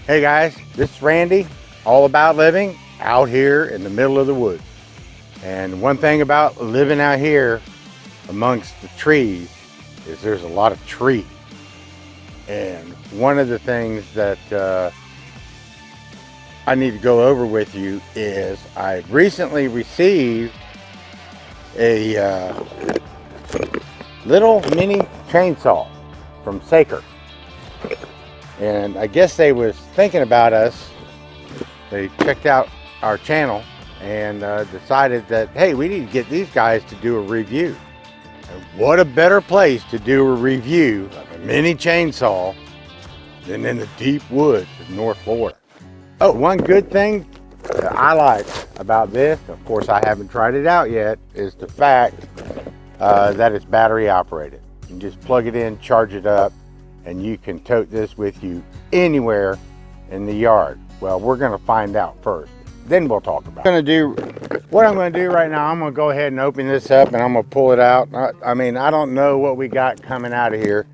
Hey guys, this is Randy, all about living out here in the middle of the woods. And one thing about living out here amongst the trees is there's a lot of trees. And one of the things that I need to go over with you is I recently received a little mini chainsaw from Saker. And I guess they was thinking about us. They checked out our channel and decided that, hey, we need to get these guys to do a review. And what a better place to do a review of a mini chainsaw than in the deep woods of North Florida. Oh, one good thing that I like about this, of course I haven't tried it out yet, is the fact that it's battery operated. You can just plug it in, charge it up, and you can tote this with you anywhere in the yard. Well, we're gonna find out first, then we'll talk about it. What I'm gonna do right now, I'm gonna go ahead and open this up and I'm gonna pull it out. I mean, I don't know what we got coming out of here,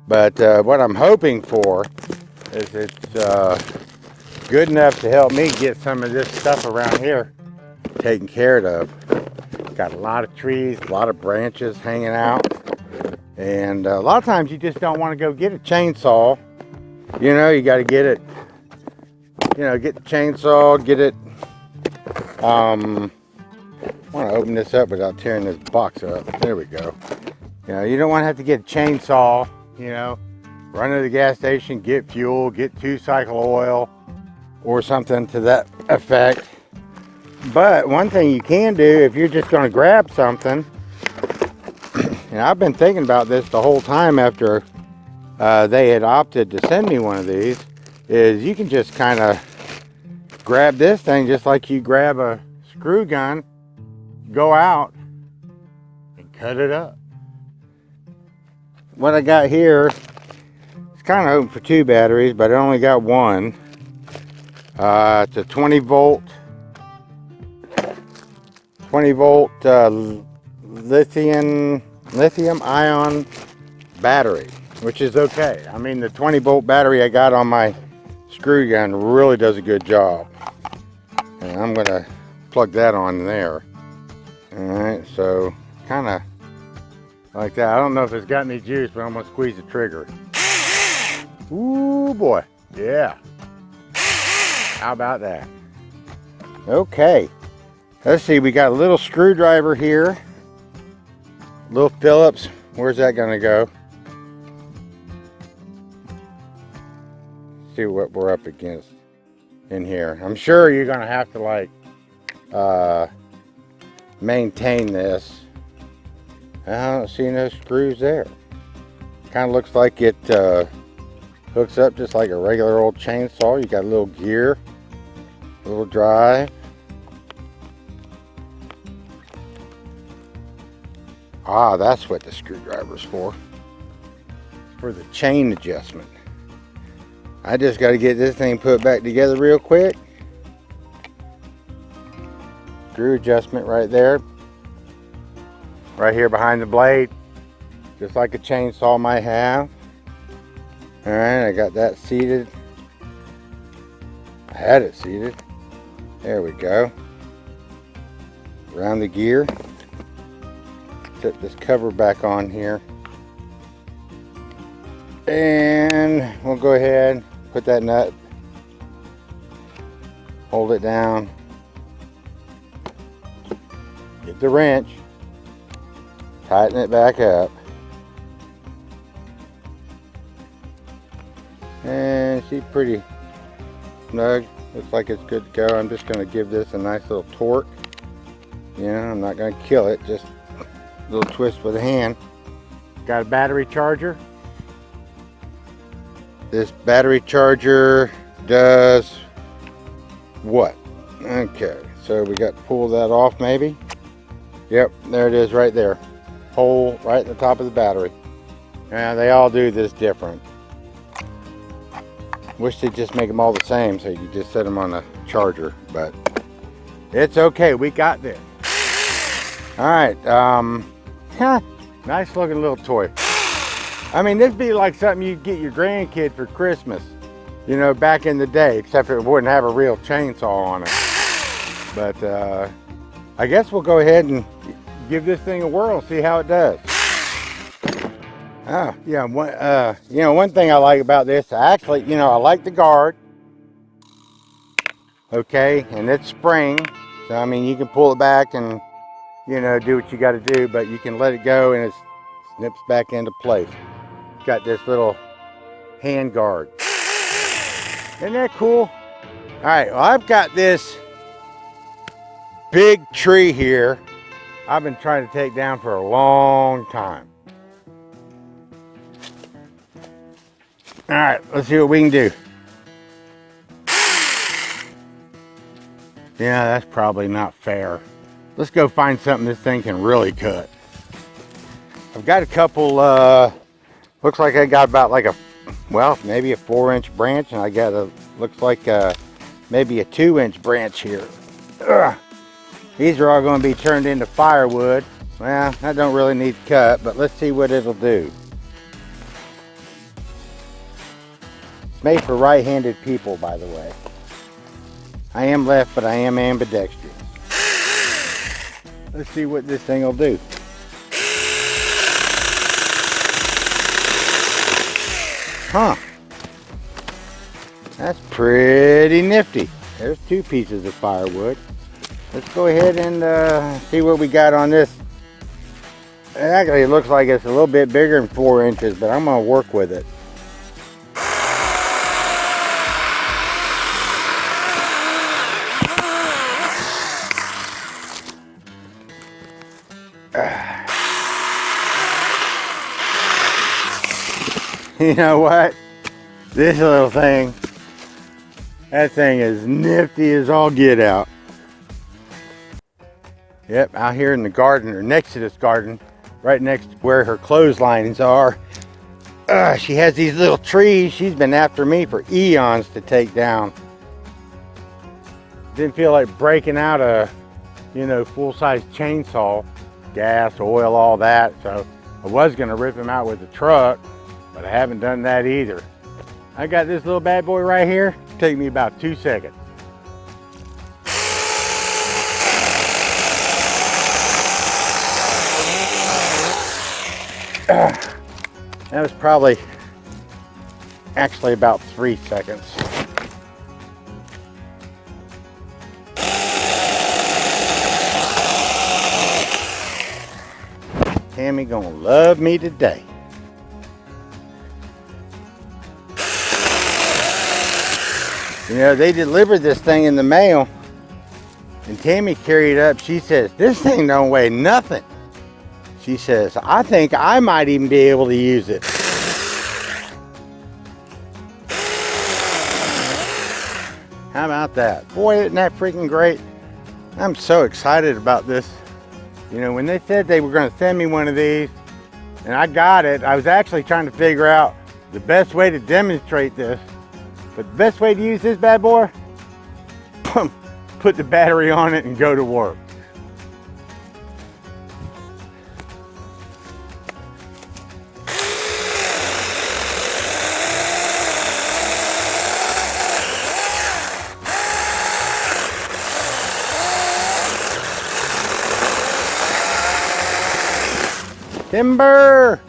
but what I'm hoping for is it's good enough to help me get some of this stuff around here taken care of. Got a lot of trees, a lot of branches hanging out. And a lot of times you just don't want to go get a chainsaw. You know, you got to get it, you know, get the chainsaw, get it. I want to open this up without tearing this box up. There we go. You know, you don't want to have to get a chainsaw, you know, run to the gas station, get fuel, get 2-cycle oil or something to that effect. But one thing you can do if you're just going to grab something, and I've been thinking about this the whole time after they had opted to send me one of these, is you can just kind of grab this thing just like you grab a screw gun, go out and cut it up. What I got here, it's kind of open for 2 batteries, but I only got one. It's a 20 volt lithium ion battery, which is okay. I mean, the 20 volt battery I got on my screw gun really does a good job. And I'm gonna plug that on there. Alright, so kind of like that. I don't know if it's got any juice, but I'm gonna squeeze the trigger. Ooh boy, yeah. How about that? Okay, let's see, we got a little screwdriver here. Little Phillips, where's that gonna go? See what we're up against in here. I'm sure you're gonna have to like maintain this. I don't see no screws there. Kind of looks like it hooks up just like a regular old chainsaw. You got a little gear, a little drive. Ah, that's what the screwdriver's for the chain adjustment. I just got to get this thing put back together real quick. Screw adjustment right there. Right here behind the blade. Just like a chainsaw might have. Alright, I got that seated. I had it seated. There we go. Around the gear. Set this cover back on here. And we'll go ahead, put that nut, hold it down, get the wrench, tighten it back up, and she's pretty snug. Looks like it's good to go. I'm just going to give this a nice little torque. You know, I'm not going to kill it, just a little twist with a hand. Got a battery charger. This battery charger does what? Okay, so we got to pull that off maybe. Yep, there it is right there. Hole right at the top of the battery. Now they all do this different. Wish they'd just make them all the same so you could just set them on a charger, but it's okay, we got this. Alright, nice looking little toy. I mean, this would be like something you'd get your grandkid for Christmas. you know, back in the day, except it wouldn't have a real chainsaw on it. But I guess we'll go ahead and give this thing a whirl and see how it does. Oh, yeah, you know, one thing I like about this, actually, you know, I like the guard. Okay, and it's spring, so I mean, you can pull it back and, you know, do what you got to do, but you can let it go and it snips back into place. It's got this little hand guard. Isn't that cool? All right, well, I've got this big tree here I've been trying to take down for a long time. All right, let's see what we can do. Yeah, that's probably not fair. Let's go find something this thing can really cut. I've got a couple, looks like I got about like well, maybe a 4-inch branch, and I got looks like maybe a 2-inch branch here. Ugh. These are all going to be turned into firewood. Well, that don't really need to cut, but let's see what it'll do. It's made for right-handed people, by the way. I am left, but I am ambidextrous. Let's see what this thing will do. Huh. That's pretty nifty. There's 2 pieces of firewood. Let's go ahead and see what we got on this. Actually, it looks like it's a little bit bigger than 4 inches, but I'm going to work with it. You know what? This little thing, that thing is nifty as all get out. Yep, out here in the garden, or next to this garden, right next to where her clotheslines are, she has these little trees she's been after me for eons to take down. Didn't feel like breaking out a, you know, full-size chainsaw, gas, oil, all that, so I was gonna rip him out with the truck, but I haven't done that either. I got this little bad boy right here. It'll take me about 2 seconds. That was probably actually about 3 seconds. Tammy gonna love me today. You know, they delivered this thing in the mail, and Tammy carried it up. She says, this thing don't weigh nothing. She says, I think I might even be able to use it. How about that? Boy, isn't that freaking great? I'm so excited about this. You know, when they said they were going to send me one of these, and I got it, I was actually trying to figure out the best way to demonstrate this. But the best way to use this bad boy, put the battery on it and go to work. Timber!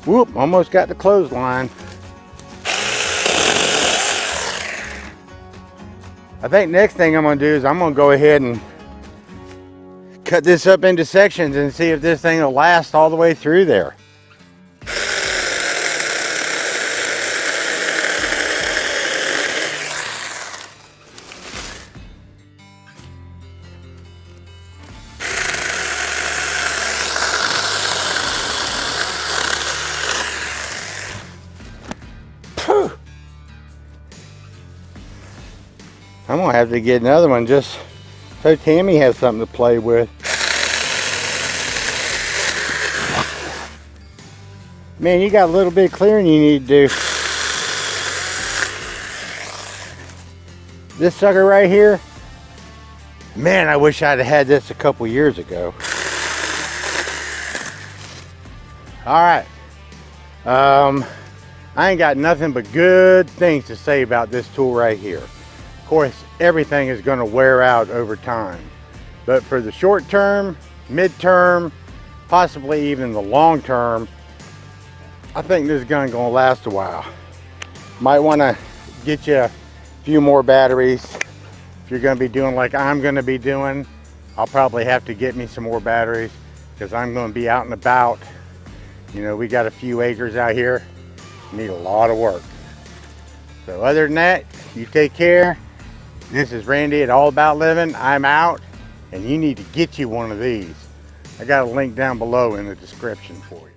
Whoop, almost got the clothesline. I think next thing I'm going to do is I'm going to go ahead and cut this up into sections and see if this thing will last all the way through there. I'm gonna have to get another one just so Tammy has something to play with. Man, you got a little bit of clearing you need to do. This sucker right here, man, I wish I'd had this a couple years ago. All right, I ain't got nothing but good things to say about this tool right here. Of course, everything is going to wear out over time. But for the short term, mid-term, possibly even the long term, I think this gun gonna last a while. Might want to get you a few more batteries. If you're going to be doing like I'm going to be doing, I'll probably have to get me some more batteries because I'm going to be out and about. You know, we got a few acres out here. Need a lot of work. So other than that, you take care. This is Randy at All About Living. I'm out, and you need to get you one of these. I got a link down below in the description for you.